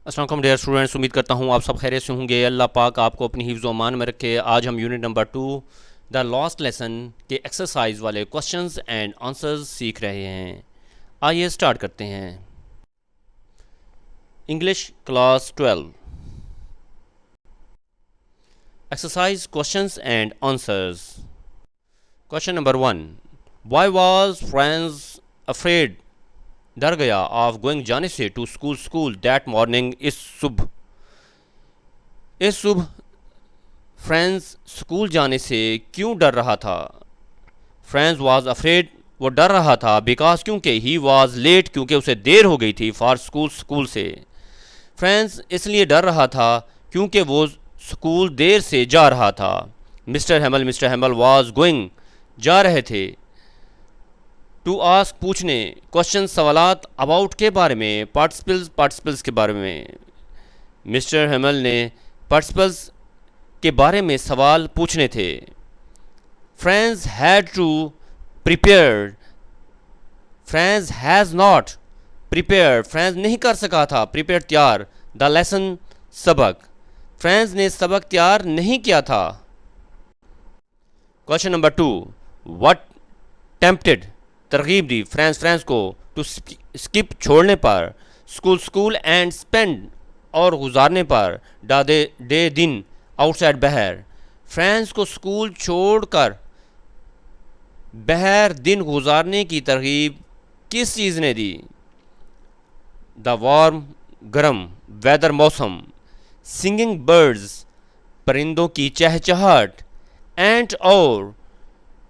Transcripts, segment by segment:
السلام علیکم dear students, امید کرتا ہوں آپ سب خیریت سے ہوں گے۔ اللہ پاک آپ کو اپنی حفظ و امان میں رکھے۔ آج ہم unit number 2 the last lesson کے ایکسرسائز والے کوشچنز اینڈ آنسرز سیکھ رہے ہیں۔ آئیے سٹارٹ کرتے ہیں۔ English class 12 exercise questions and answers. Question number 1، Y was friends afraid, ڈر گیا، آف گوئنگ جانے سے، ٹو اسکول دیٹ مارننگ، اس صبح فرینڈز اسکول جانے سے کیوں ڈر رہا تھا؟ فرینڈز واز افریڈ، وہ ڈر رہا تھا، بیکاز کیونکہ، ہی واز لیٹ، کیونکہ اسے دیر ہو گئی تھی، فار اسکول سے۔ فرینڈز اس لیے ڈر رہا تھا کیونکہ وہ اسکول دیر سے جا رہا تھا۔ مسٹر ہیمل واز گوئنگ، جا رہے تھے، ٹو آسک، پوچھنے، کوشچن، سوالات، اباؤٹ کے بارے میں، پارٹیسپلز کے بارے میں۔ مسٹر ہیمل نے پارٹیسپلز کے بارے میں سوال پوچھنے تھے۔ Friends had to prepare, friends has not prepare, friends نہیں کر سکا تھا، پریپیئر تیار، دا لیسن سبق، فرینڈز نے سبق تیار نہیں کیا تھا۔ کوشچن نمبر 2، وٹ ٹیمپٹڈ، ترغیب دی، فرینڈز کو، ٹو اسکپ، چھوڑنے پر، اسکول اینڈ اسپینڈ، اور گزارنے پر، ڈے، دن، آؤٹ سائڈ، باہر۔ فرینڈز کو اسکول چھوڑ کر باہر دن گزارنے کی ترغیب کس چیز نے دی؟ دا وارم، گرم، ویدر، موسم، سنگنگ برڈز، پرندوں کی چہچہاٹ، اینٹ، اور،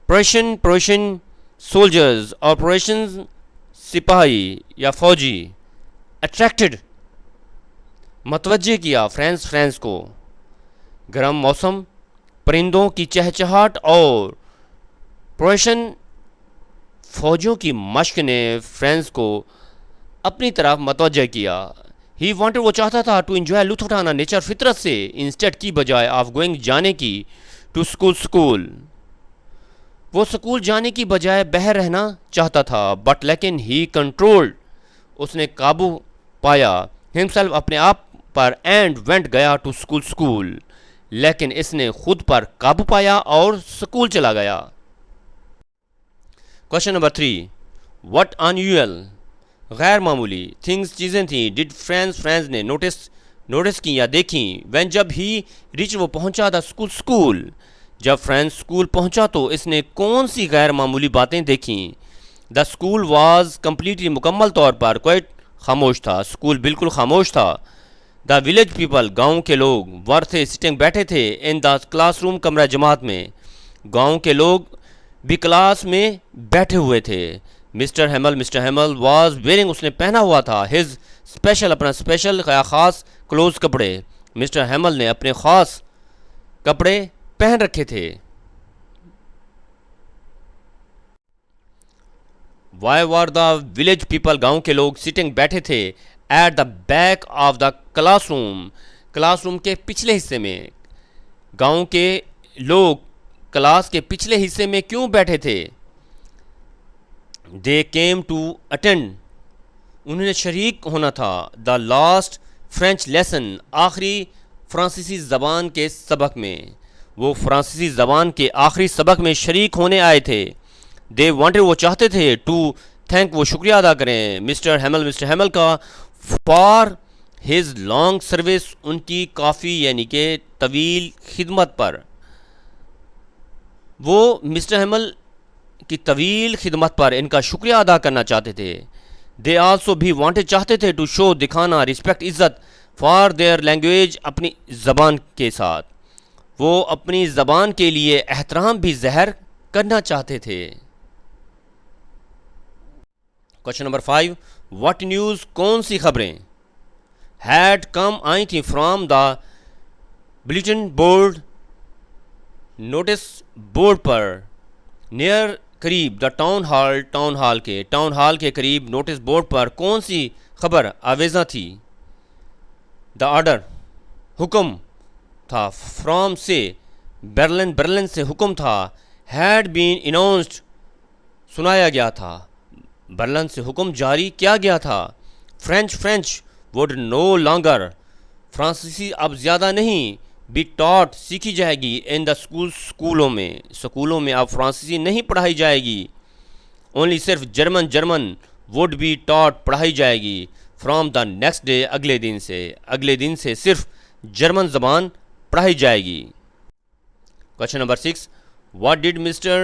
پرویشن سولجرز، آپریشن سپاہی یا فوجی، اٹریکٹڈ، متوجہ کیا، فرینڈز کو، گرم موسم، پرندوں کی چہچہاٹ، اور پرویشن فوجیوں کی مشق نے فرینڈز کو اپنی طرف متوجہ کیا۔ ہی وانٹڈ، وہ چاہتا تھا، ٹو انجوائے، لطف اٹھانا، نیچر، فطرت سے، انسٹیڈ، کی بجائے، آف گوئنگ، جانے کی، ٹو اسکول، وہ اسکول جانے کی بجائے باہر رہنا چاہتا تھا، بٹ لیکن، ہی کنٹرولڈ، اس نے قابو پایا، ہمسیلف، اپنے آپ پر، اینڈ وینٹ، گیا، ٹو اسکول، لیکن اس نے خود پر قابو پایا اور اسکول چلا گیا۔ کوشچن نمبر 3، وٹ انیوژل، غیر معمولی، تھنگز، چیزیں تھیں، ڈڈ فرینڈز نے نوٹس کی یا دیکھیں، وین، جب، ہی ریچ، وہ پہنچا، دا اسکول، جب فرینڈ اسکول پہنچا تو اس نے کون سی غیر معمولی باتیں دیکھیں؟ دا اسکول واز کمپلیٹلی، مکمل طور پر، کوائٹ، خاموش تھا، اسکول بالکل خاموش تھا۔ دا ولیج پیپل، گاؤں کے لوگ، ور، تھے، سٹنگ، بیٹھے تھے، ان دا کلاس روم، کمرہ جماعت میں، گاؤں کے لوگ بھی کلاس میں بیٹھے ہوئے تھے۔ مسٹر ہیمل واز ویئرنگ، اس نے پہنا ہوا تھا، ہز اسپیشل، اپنا اسپیشل یا خاص، کلوز، کپڑے، مسٹر ہیمل نے اپنے خاص کپڑے پہن رکھے تھے۔ Why were the village people, گاؤں کے لوگ، سٹنگ، بیٹھے تھے، at the back of the classroom کے پچھلے حصے میں، گاؤں کے لوگ کلاس کے پچھلے حصے میں کیوں بیٹھے تھے؟ دے کیم ٹو اٹینڈ، انہوں نے شریک ہونا تھا، دا لاسٹ فرینچ لیسن، آخری فرانسیسی زبان کے سبق میں، وہ فرانسیسی زبان کے آخری سبق میں شریک ہونے آئے تھے۔ دے وانٹڈ، وہ چاہتے تھے، ٹو تھینک، وہ شکریہ ادا کریں، مسٹر ہیمل کا، فار ہز لانگ سروس، ان کی کافی یعنی کہ طویل خدمت پر، وہ مسٹر ہیمل کی طویل خدمت پر ان کا شکریہ ادا کرنا چاہتے تھے۔ دے آلسو بھی وانٹڈ، چاہتے تھے، ٹو شو، دکھانا، رسپیکٹ، عزت، فار دیئر لینگویج، اپنی زبان کے ساتھ، وہ اپنی زبان کے لیے احترام بھی ظاہر کرنا چاہتے تھے۔ کوشچن نمبر 5، وٹ نیوز، کون سی خبریں، ہیڈ کم، آئی تھیں، from the bulletin board, notice board پر، نیئر، قریب، دا ٹاؤن ہال کے قریب، نوٹس بورڈ پر کون سی خبر آویزاں تھی؟ دا آرڈر، حکم تھا، فرام، سے، برلن سے حکم تھا، ہیڈ بین اناؤنسڈ، سنایا گیا تھا، برلن سے حکم جاری کیا گیا تھا۔ فرینچ would no longer فرانسیسی اب زیادہ نہیں be taught سیکھی جائے گی in the سکولوں میں اب فرانسیسی نہیں پڑھائی جائے گی. only صرف جرمن would be taught پڑھائی جائے گی from the next day اگلے دن سے صرف جرمن زبان پڑھائی جائے گی. Question number 6. What did Mr.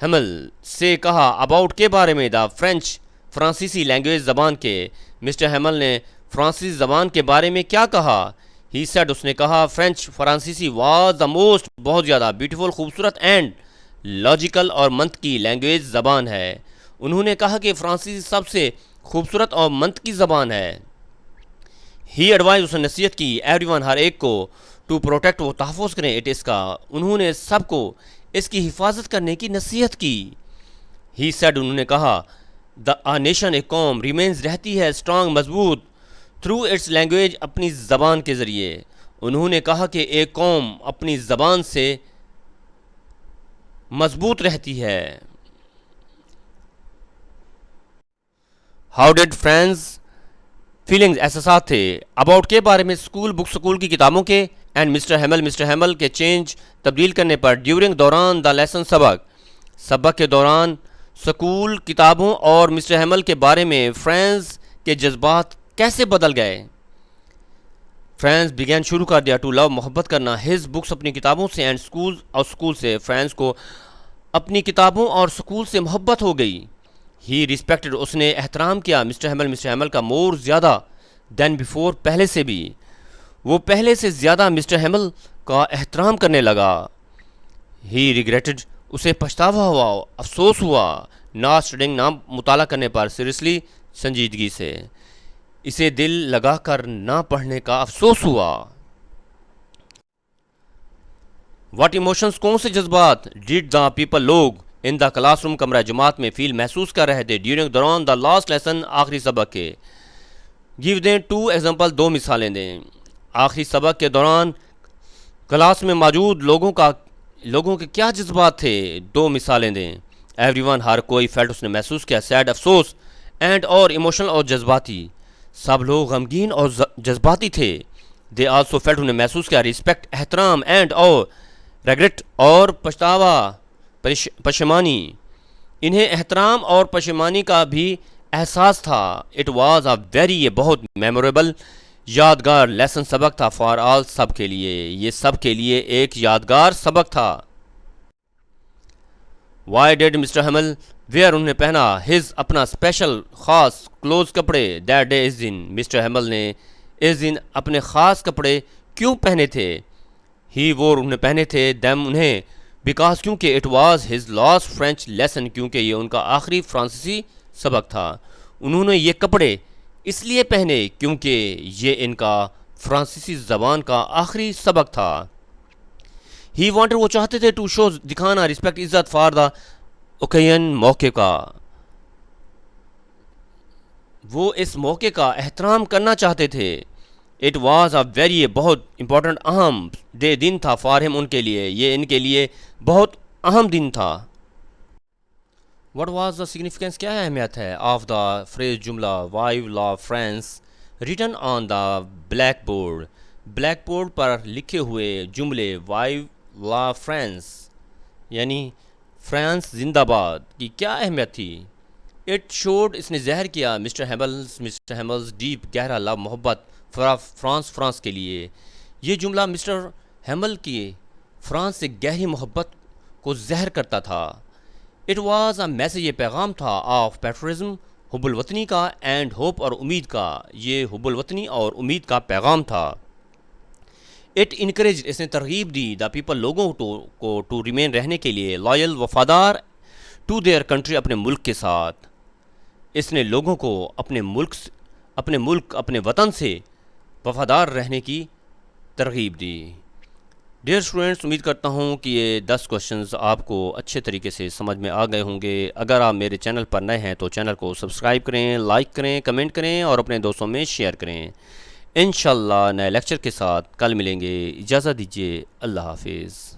Hamel سے کہا about کے بارے میں the French فرانسیسی لینگویج زبان کے. مسٹر ہیمل نے فرانسیسی زبان کے بارے میں کیا کہا؟ He said اس نے کہا فرانسیسی was the most بہت زیادہ بیوٹیفل خوبصورت اینڈ لاجیکل اور منطقی لینگویج زبان ہے. انہوں نے کہا کہ فرانسیسی سب سے خوبصورت اور منطقی زبان ہے. He advised اس نے نصیحت کی everyone ہر ایک کو to protect وہ تحفظ کریں it اس کا. انہوں نے سب کو اس کی حفاظت کرنے کی نصیحت کی. He said انہوں نے کہا a nation ایک قوم remains رہتی ہے strong مضبوط through its language اپنی زبان کے ذریعے. انہوں نے کہا کہ ایک قوم اپنی زبان سے مضبوط رہتی ہے. How did friends feelings احساسات تھے about کے بارے میں اسکول کی کتابوں کے and مسٹر ہیمل کے چینج تبدیل کرنے پر during دوران the lesson سبق کے دوران اسکول کتابوں اور مسٹر ہیمل کے بارے میں فرینڈز کے جذبات کیسے بدل گئے. فرینڈز began شروع کر دیا to love محبت کرنا his books اپنی کتابوں سے and اسکول سے. فرینڈز کو اپنی کتابوں اور اسکول سے محبت ہو گئی. He respected اس نے احترام کیا مسٹر ہیمل کا more زیادہ than before پہلے سے بھی. وہ پہلے سے زیادہ مسٹر ہیمل کا احترام کرنے لگا. He regretted اسے پچھتاوا ہوا افسوس ہوا not studying نہ مطالعہ کرنے پر seriously سنجیدگی سے. اسے دل لگا کر نہ پڑھنے کا افسوس ہوا. What emotions کون سے جذبات did the people لوگ in the classroom کمرہ جماعت میں فیل محسوس کر رہے تھے during دوران the last lesson آخری سبق کے. give them 2 example 2 مثالیں دیں. آخری سبق کے دوران کلاس میں موجود لوگوں کے کیا جذبات تھے 2 مثالیں دیں. everyone ہر کوئی felt اس نے محسوس کیا sad افسوس and اور emotional اور جذباتی. سب لوگ غمگین اور جذباتی تھے. they also felt انہیں محسوس کیا respect احترام and اور regret اور پچھتاوا پشیمانی. انہیں احترام اور پشیمانی کا بھی احساس تھا. it was a very یہ بہت memorable یادگار لیسن سبق تھا for all سب کے لیے. یہ سب کے لیے ایک یادگار سبق تھا. why did Mr Hamel wear انہوں نے پہنا his اپنا اسپیشل خاص کلوز کپڑے that day اس دن. مسٹر ہیمل نے اس دن اپنے خاص کپڑے کیوں پہنے تھے؟ he wore انہوں نے پہنے تھے them انہیں because کیونکہ it was his last French lesson کیونکہ یہ ان کا آخری فرانسیسی سبق تھا. انہوں نے یہ کپڑے اس لیے پہنے کیونکہ یہ ان کا فرانسیسی زبان کا آخری سبق تھا. he wanted وہ چاہتے تھے to show دکھانا respect عزت for the occasion موقع کا. وہ اس موقع کا احترام کرنا چاہتے تھے. it was a very بہت important اہم دن تھا for him ان کے لیے. یہ ان کے لیے بہت اہم دن تھا. what was the significance کیا اہمیت ہے of the phrase جملہ why love France written on the blackboard blackboard پر لکھے ہوئے جملے why love France یعنی فرانس زندہ باد کی کیا اہمیت تھی؟ it showed اس نے ظاہر کیا مسٹر ہیملز ڈیپ گہرا لو محبت فرانس کے لیے. یہ جملہ مسٹر ہیمل کی فرانس سے گہری محبت کو ظاہر کرتا تھا. اٹ واز اے میسیج یہ پیغام تھا آف پیٹریزم حب الوطنی کا اینڈ ہوپ اور امید کا. یہ حب الوطنی اور امید کا پیغام تھا. اٹ انکریج اس نے ترغیب دی دا پیپل لوگوں کو ٹو ریمین رہنے کے لیے لائل وفادار ٹو دیئر کنٹری اپنے ملک کے ساتھ. اس نے لوگوں کو اپنے ملک اپنے وطن سے وفادار رہنے کی ترغیب دی. ڈیئر اسٹوڈینٹس امید کرتا ہوں کہ یہ 10 کوشچنز آپ کو اچھے طریقے سے سمجھ میں آ گئے ہوں گے. اگر آپ میرے چینل پر نئے ہیں تو چینل کو سبسکرائب کریں لائک کریں کمنٹ کریں اور اپنے دوستوں میں شیئر کریں. انشاءاللہ نئے لیکچر کے ساتھ کل ملیں گے. اجازت دیجیے. اللہ حافظ.